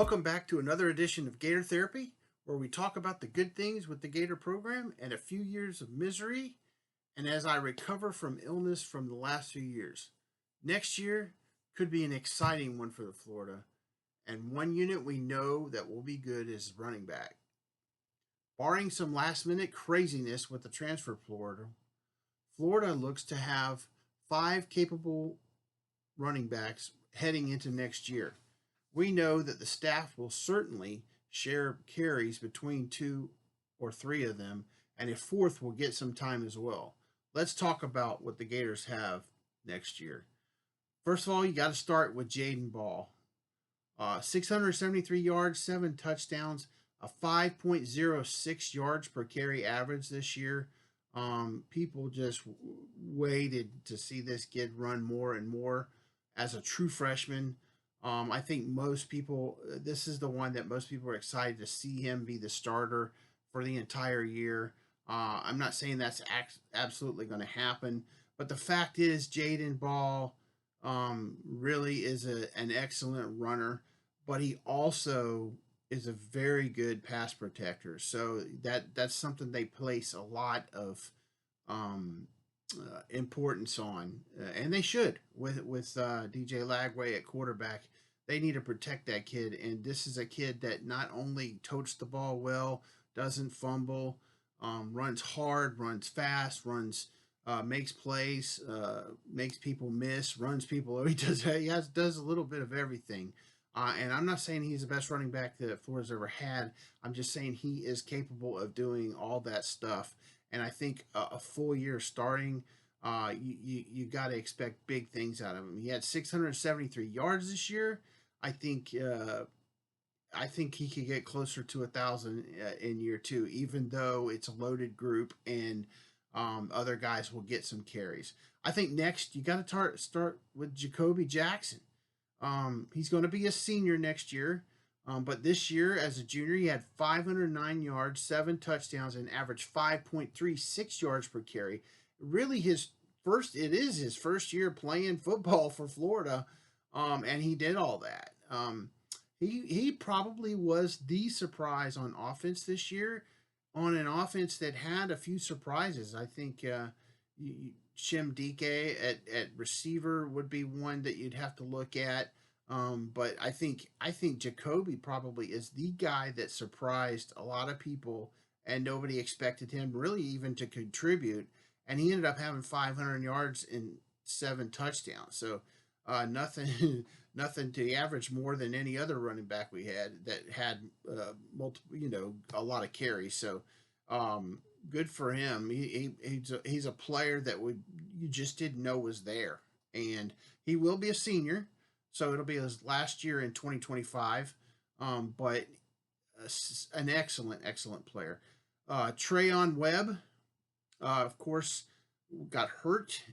Welcome back to another edition of Gator Therapy, where we talk about the good things with the Gator program and a few years of misery, and as I recover from illness from the last few years. Next year could be an exciting one for the Florida, and one unit we know that will be good is running back. Barring some last minute craziness with the transfer Florida, Florida looks to have 5 capable running backs heading into next year. We know that the staff will certainly share carries between 2 or 3 of them, and a fourth will get some time as well. Let's talk about what the Gators have next year. First of all, you got to start with Jaden Ball. 673 yards, 7 touchdowns, a 5.06 yards per carry average this year. People just waited to see this kid run more and more as a true freshman. I think most people, this is the one that most people are excited to see him be the starter for the entire year. I'm not saying that's absolutely going to happen, but the fact is, Jaden Ball really is an excellent runner, but he also is a very good pass protector. So that's something they place a lot of importance on, and they should with DJ Lagway at quarterback. They need to protect that kid, and this is a kid that not only totes the ball well, doesn't fumble, runs hard, runs fast, runs makes plays, makes people miss, runs people. Does a little bit of everything. And I'm not saying he's the best running back that Florida's ever had. I'm just saying he is capable of doing all that stuff. And I think a full year starting, you got to expect big things out of him. He had 673 yards this year. I think he could get closer to 1,000 in year 2, even though it's a loaded group and other guys will get some carries. I think next you got to start with Jacoby Jackson. He's going to be a senior next year, but this year as a junior he had 509 yards, 7 touchdowns, and averaged 5.36 yards per carry. Really, it is his first year playing football for Florida, and he did all that. He probably was the surprise on offense this year, on an offense that had a few surprises. I think Shim Dike at receiver would be one that you'd have to look at. But I think Jacoby probably is the guy that surprised a lot of people, and nobody expected him really even to contribute. And he ended up having 500 yards and 7 touchdowns. So nothing nothing to average more than any other running back we had that had multiple, a lot of carries. So good for him. He's a player that you just didn't know was there, and he will be a senior, so it'll be his last year in 2025. But an excellent player. Trayveon Webb, of course, got hurt.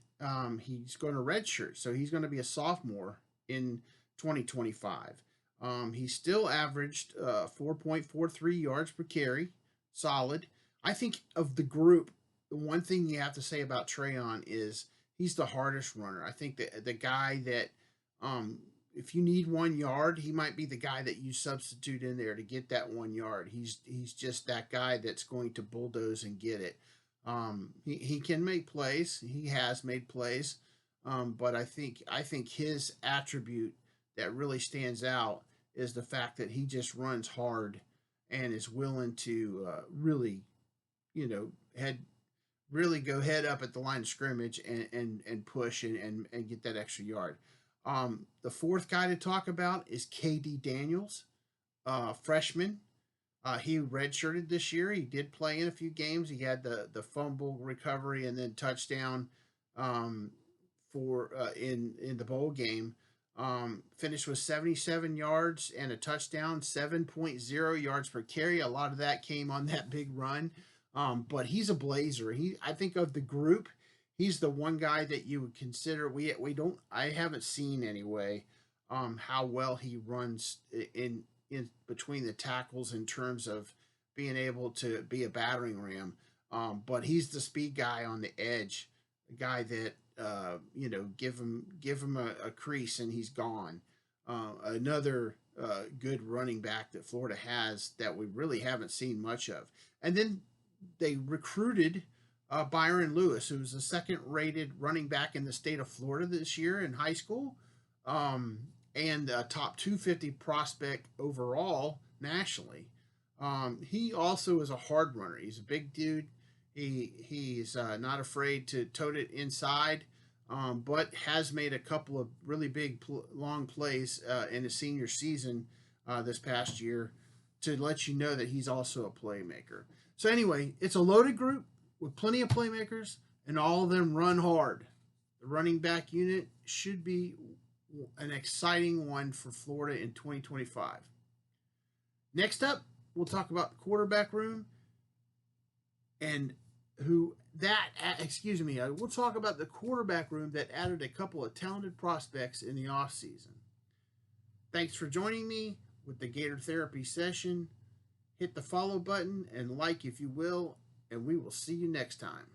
He's going to redshirt, so he's going to be a sophomore in 2025. He still averaged 4.43 yards per carry, solid. I think of the group, the one thing you have to say about Trayon is he's the hardest runner. I think that the guy that, if you need 1 yard, he might be the guy that you substitute in there to get that 1 yard. He's just that guy that's going to bulldoze and get it. He can make plays. He has made plays, but I think his attribute that really stands out is the fact that he just runs hard and is willing to really, go head up at the line of scrimmage and push and get that extra yard. The fourth guy to talk about is KD Daniels, freshman. He redshirted this year. He did play in a few games. He had the fumble recovery and then touchdown for in the bowl game. Finished with 77 yards and a touchdown, 7.0 yards per carry. A lot of that came on that big run. But he's a blazer. I think of the group, he's the one guy that you would consider. I haven't seen anyway how well he runs in between the tackles in terms of being able to be a battering ram. But he's the speed guy on the edge, a guy that give him a crease and he's gone. Another good running back that Florida has that we really haven't seen much of. And then they recruited Byron Lewis, who was the second-rated running back in the state of Florida this year in high school, and a top 250 prospect overall nationally. He also is a hard runner. He's a big dude. He's not afraid to tote it inside, but has made a couple of really big long plays in his senior season this past year to let you know that he's also a playmaker. So anyway, it's a loaded group with plenty of playmakers, and all of them run hard. The running back unit should be an exciting one for Florida in 2025. Next up, we'll talk about the quarterback room and we'll talk about the quarterback room that added a couple of talented prospects in the offseason. Thanks for joining me with the Gator Therapy session. Hit the follow button and like if you will, and we will see you next time.